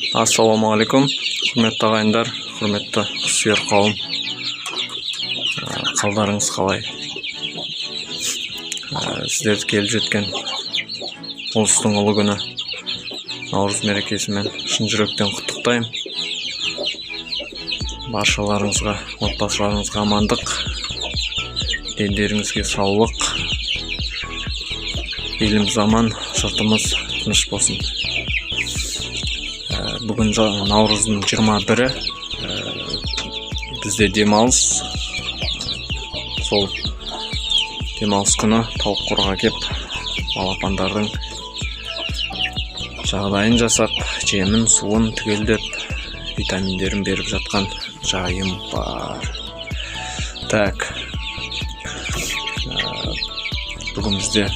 Ассалаумағалейкум, құрметті ағайындар, құрметті сүйер қауым. Қалдарыңыз қалай? Сіздерді келіп жеткен ұлыстың ұлы күні Наурыз мерекесімен шын жүректен құттықтаймын. Баршаларыңызға, отбасыларыңызға амандық, елдеріңізге саулық, еліміз аман, жұртымыз тыныш болсын. Бүгін Наурыздың 21-і, бізде демалыс. Сол демалыс күні тауық қораға кеп, балапандардың жағдайын жасап, жемін, суын түгелдеп, витаминдерін беріп жатқан жайым бар. Так, бүгін бізде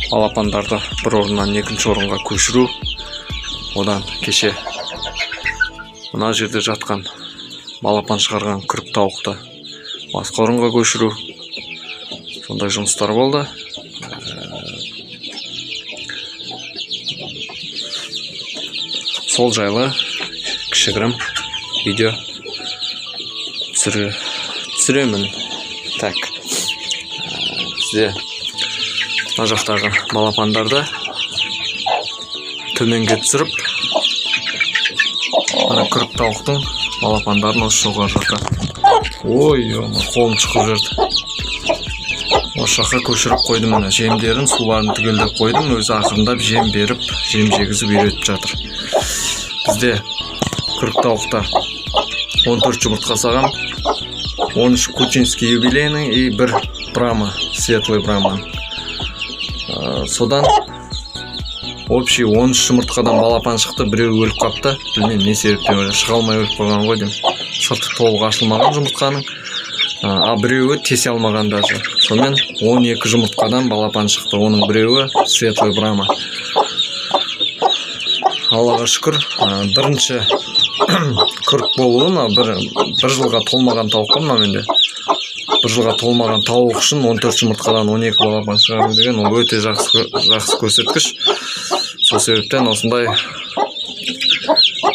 балапандарды бір орыннан екінші орынға көшіру, одан кеше мына жерде жатқан балапан шығарған күрік тауықты басқа орынға көшіру, сондай жұмыстар болды. Сол жайлы кішігірім видео түсіремін. Так, бізде мына жақтағы балапандарды төменге түсіріп, ана күрік тауықтың балапандарын осы жоғары жаққа, қолым шығып жүрді. Осы жаққа көшіріп қойдым, мына жемдерін, суларын түгелдеп қойдым, өзі ақырындап жем беріп, жем жегізіп үйретіп жатыр. Бізде күрік тауықта 14 жұмыртқа саған, 13 кучинский юбилейный и 1 брама, светлый браман. Содан общий 13 жұмыртқадан балапан шықты, біреу өліп қапты. Білмеймін, не себептен өліп, шыға алмай өліп қойған ғой деймін. Сырты толық ашылмаған жұмыртқаның, біреуі тесе алмаған даже. Сонымен 12 жұмыртқадан балапан шықты. Оның біреуі светлый брама. Аллаға шүкір, бірінші күрік болуы, бір жылға толмаған тауық қой мына менде. Бір жылға толмаған тауық үшін 14 жұмыртқадан 12 балапан шығару деген ол өте жақсы көрсеткіш. Сол себептен осындай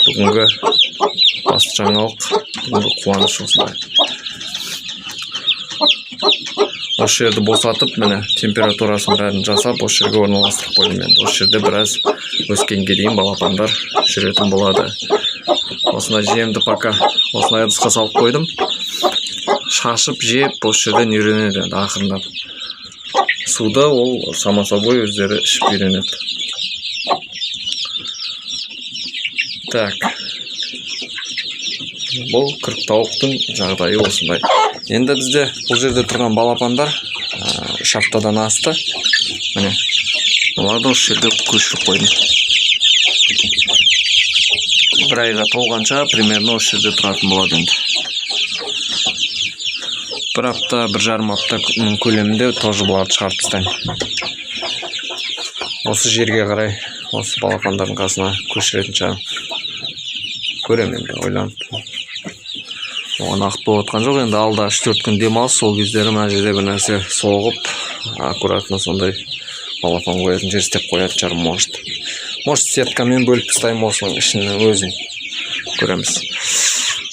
бүгінгі басты жаңалық, бүгінгі қуаныш осындай. Осы жерді босатып, міне температурасын бәрін жасап, осы жерге орналастырып қойдым енді. Осы жерде біраз өскенге дейін балапандар жүретін болады. Осындай жемді пока осындай ыдысқа салып қойдым. Шашып жеп, осы жерден үйренеді енді ақырындап. Суды ол само собой өздері ішіп үйренеді. Так, бұл күрік тауықтың жағдайы осындай. Енді бізде бұл жерде тұрған балапандар 3 аптадан асты. Міне, оларды осы жерде көшіріп қойдым. Бір айға толғанша примерно осы жерде тұратын болады енді. Бір апта, 1,5 апта көлемінде тоже бұларды шығарып тастаймын. Осы жерге қарай, осы балапандардың қасына көшіретін шығарым. Көремін енді, ойланып. Оған ақыт болып отқан жоқ, енді алда 3-4 күн демалыс, сол кездері мына жерде бір нәрсе соғып, аккуратно сондай балапан қоятын жер істеп қоятын шығарым, может сеткамен бөліп тастаймын осының ішінің өзін. Көреміз.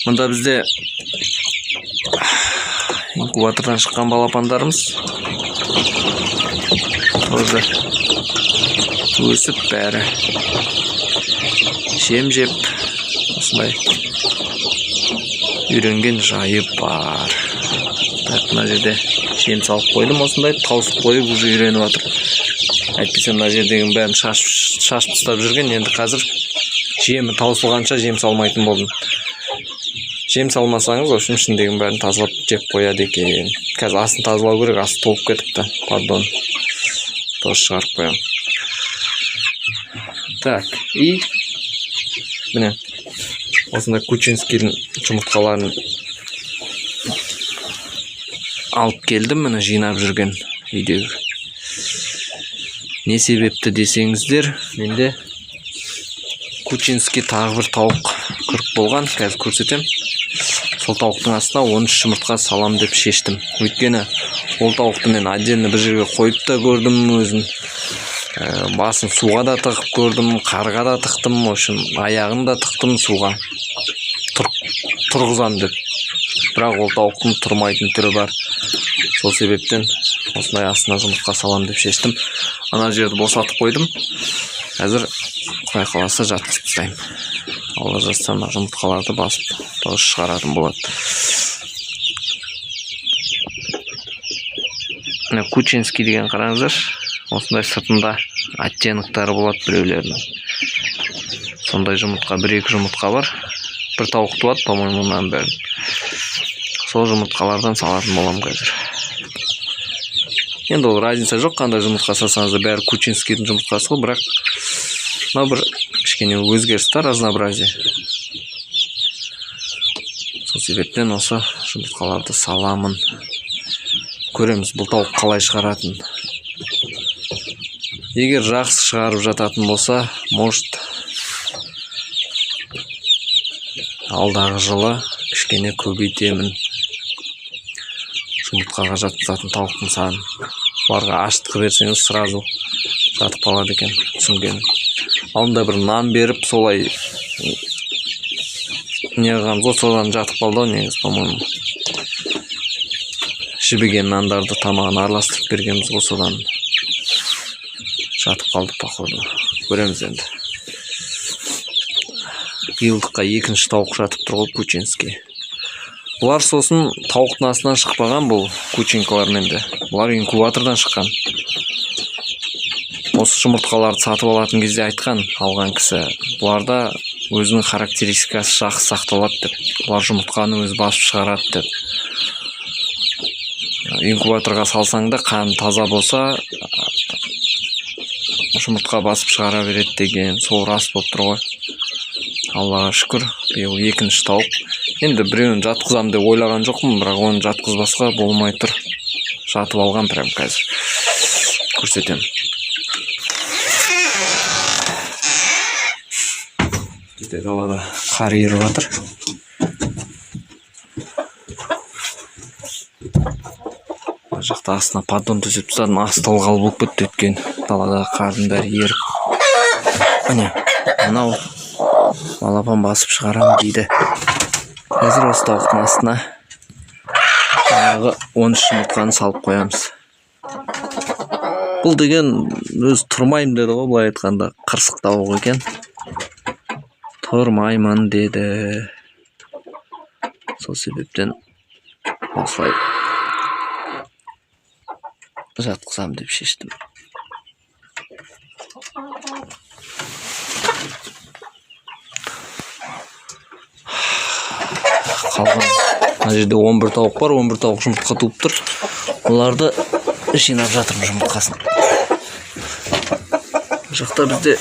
Мұнда бізде инкубатордан шыққан балапандарымыз тоже өсіп бәрі жем жеп осындай үйренген жайы бар. Мына жерде жем салып қойдым, осындай тауысып қойып уже үйреніп жатыр. Әйтпесе мына жердегі бәрін шашып тастап жүрген, енді қазір жемі таусылғанша жем салмайтын болдым. Жем салмасаңыз, общем, ішіндегін бәрін тазалап жеп қояды екен. Қазір асын тазалау керек, асы толып кетіпті. Пардон. Тоже шығарып қоям. Так, и міне, осындай кучинскийдің жұмыртқаларын алып келдім, міне жинап жүрген үйдегі. Не себепті десеңіздер, менде кучинский тағы бір тауық күрік болған, қазір көрсетем. Сол тауықтың астына 13 жұмыртқа салам деп шештім. Өйткені ол тауықты мен отдельно бір жерге қойып та көрдім өзім. Басын суға да тығып көрдім, қарға да тықтым, ошын аяғын да тықтым суға. Тұрғызам деп. Бірақ ол тауықтың тұрмайтын түрі бар. Сол себептен осындай астына жұмыртқа салам деп шештім. Ана жерді босатып қойдым. Қазір Құдай қаласа жатқызып тастаймын. Алла жазса жұмыртқаларды басып дұрыс шығаратын болады. Міне Кучинский деген қараңыздар. Осындай сыртында оттенктары болады біреулердің. Сондай жұмыртқа, 1-2 жұмыртқа бар. Бір тауық туады, по-моему, мұнан бәрін. Сол жұмыртқалардан салатын болам қазір. Енді ол разница жоқ, қандай жұмыртқа салсаңыз да бәрі Кучинскийдің жұмыртқасы ғой, бірақ мына бір кішкене өзгерістер, разнообразие. Сол себептен осы жұмыртқаларды саламын. Көреміз бұл тауық қалай шығаратын. Егер жақсы шығарып жататын болса, может алдағы жылы кішкене көбейтемін. Жұмыртқаға жатқызатын тауықтың санын. Оларға аштық берсеңіз, сразу жатып қалады екен, түсінген. Алдында бір нан беріп, солай неғылғанбыз ғой, содан жатып қалды ғой, негіз, по-моему. Жібіген нандарды тамағына араластырып бергенбіз ғой, содан жатып қалды, походу. Көреміз енді. Биылдыққа 2-ші тауық жатып тұр ғой, Кучинский. Бұлар сосын тауықтың астынан шықпаған бұл Кучинкалармен де. Бұлар инкубатордан шыққан. Осы жұмыртқаларды сатып алатын кезде айтқан алған кісі. Бұларда өзінің характеристикасы жақсы сақталады деп. Бұлар жұмыртқаны өзі басып шығарады деп. Инкубаторға салсаң да қан таза болса, жұмыртқа басып шығара береді деген. Сол рас болып тұр ғой. Аллаға шүкір, биыл 2-ші тауық. Енді біреуін жатқызам деп ойлаған жоқпын, бірақ оны жатқызбасқа болмай тұр. Жатып алған прям қазір. Көрсетем. Бізде далада қар еріп жатыр. Бұл жақта астына поддон төсеп тастадым, астыл қал болып кетті өткен. Далада қардың бәрі еріп. Міне, анау балапан басып шығарам дейді. Қазір осы тауықтың астына жаңағы 13 жұмыртқаны салып қоямыз. Бұл деген өз тұрмайым деді ғой, былай айтқанда қырсық тауық екен. Тұрмаймын деді. Сол себептен осылай жатқызам деп шештім. Қалған мына жерде 11 тауық бар, 11 тауық жұмыртқа туып тұр. Оларды жинап жатырмын жұмыртқасын. Жақта бізде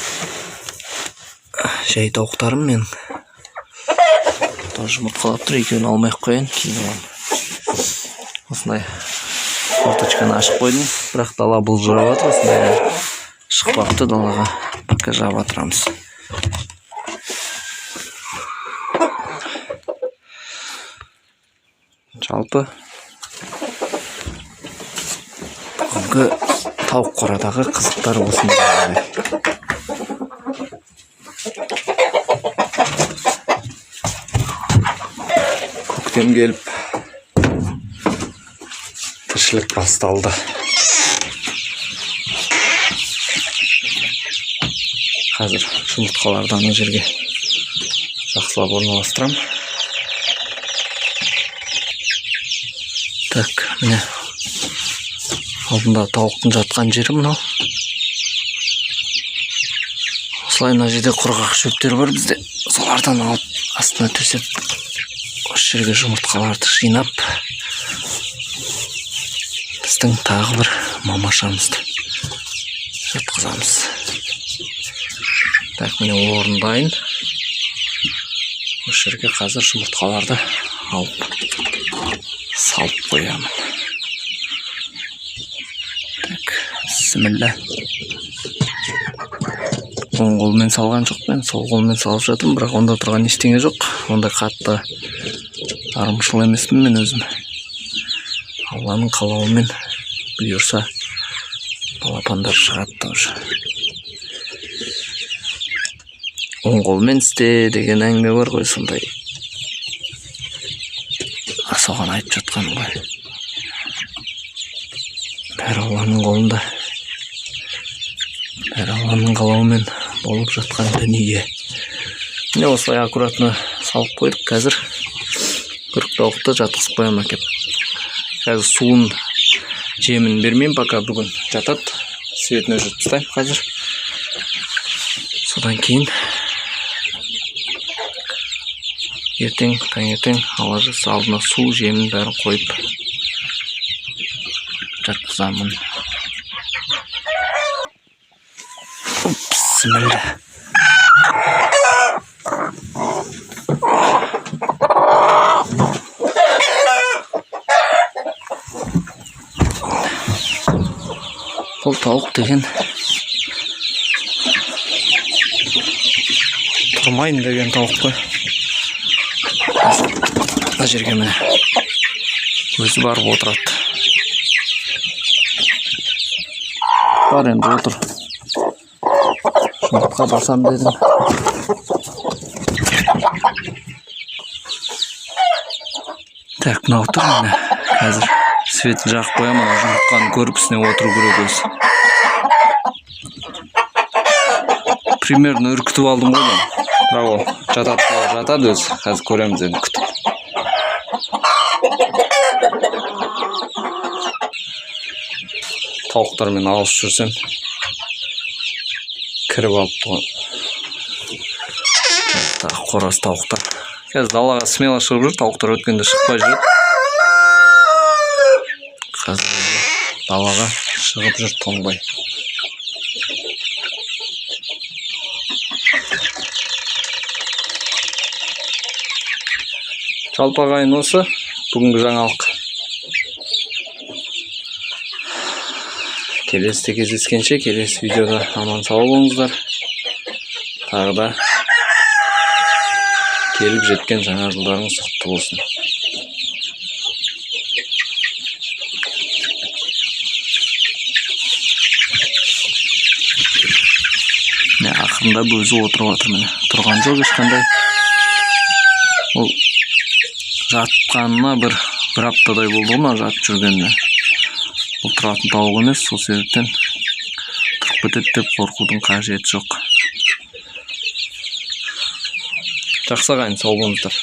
жай тауықтарым мен жұмыртқалап тұр, екеуін алмай қойын, кейін оламын. Осындай форточканы ашып қойдым, бірақ дала бұлжырап жатыр, осындай шықпапты, далаға пока жаба тұрамыз. Жалпы бүгінгі тауық қорадағы қызықтар осындай. Көктем келіп тіршілік басталды. Қазір жұмыртқаларды ана жерге жақсылап орналастырам. Так, міне алдында тауықтың жатқан жері мынау. Осылай мына жерде құрғақ шөптер бар бізде. Солардан алып астына төсеп, осы жерге жұмыртқаларды жинап, біздің тағы бір мамашамызды жатқызамыз. Так, міне орын дайын. Осы жерге қазір жұмыртқаларды алып салып қоямын. Так, бисмилля. Оң қолмен салған жоқпен, сол қолмен салып жатырмын, бірақ онда тұрған ештеңе жоқ. Онда қатты армшыл емеспін мен өзім. Алланың қалауымен бұйырса балапандар шығады тоже. оң қолмен істе деген әңгіме бар ғой, сондай. Соған айтып жатқаным ғой. Бәрі Алланың қолында. Бәрі Алланың қалауымен болып жатқан дүние. Міне осылай аккуратно салып қойдық. Қазір күрік тауықты жатқызып қоямын әкеп. Қазір суын жемін бермеймін, пока бүгін жатады. Светін өшіріп тастаймын қазір. Содан кейін ертең, таңертең алажыз алдына су, жемін бәрін қойып жатқызамын. Бисмилля. Бұл тауық деген тұрмайын деген тауық қой. Мына жерге міне өзі барып отырады. Бар енді отыр. Жұмыртқа басам дедім. Так, мынау тұр міне. Қазір светін жағып қоямын, жұмыртқаны көріп үстіне отыру керек өзі. Примерно үркітіп алдым ғой. Бірақ ол жатады өзі. Қазір көреміз енді күтіп. Тауықтармен алысып жүрсем кіріп алып тұған. Қораз тауықтар. Қазір далаға смело шығып жүр, тауықтар өткенде шықпай жүреді. Қазір далаға шығып жүр тоңбай. Жалпы ағайын осы бүгінгі жаңалық. Келесіде кездескенше, келесі видеода аман сау болыңыздар. Тағы да келіп жеткен жаңа жылдарыңыз құтты болсын. Ақырында өзі отырып отыр міне. Тұрған жоқ ешқандай. Ол жатқанына бір аптадай болды ма жатып жүргеніне. Бұл тұратын тауық емес, сол себептен тұрып кетеді деп қорқудың қажеті жоқ. Жақсы ағайын, сау болыңыздар.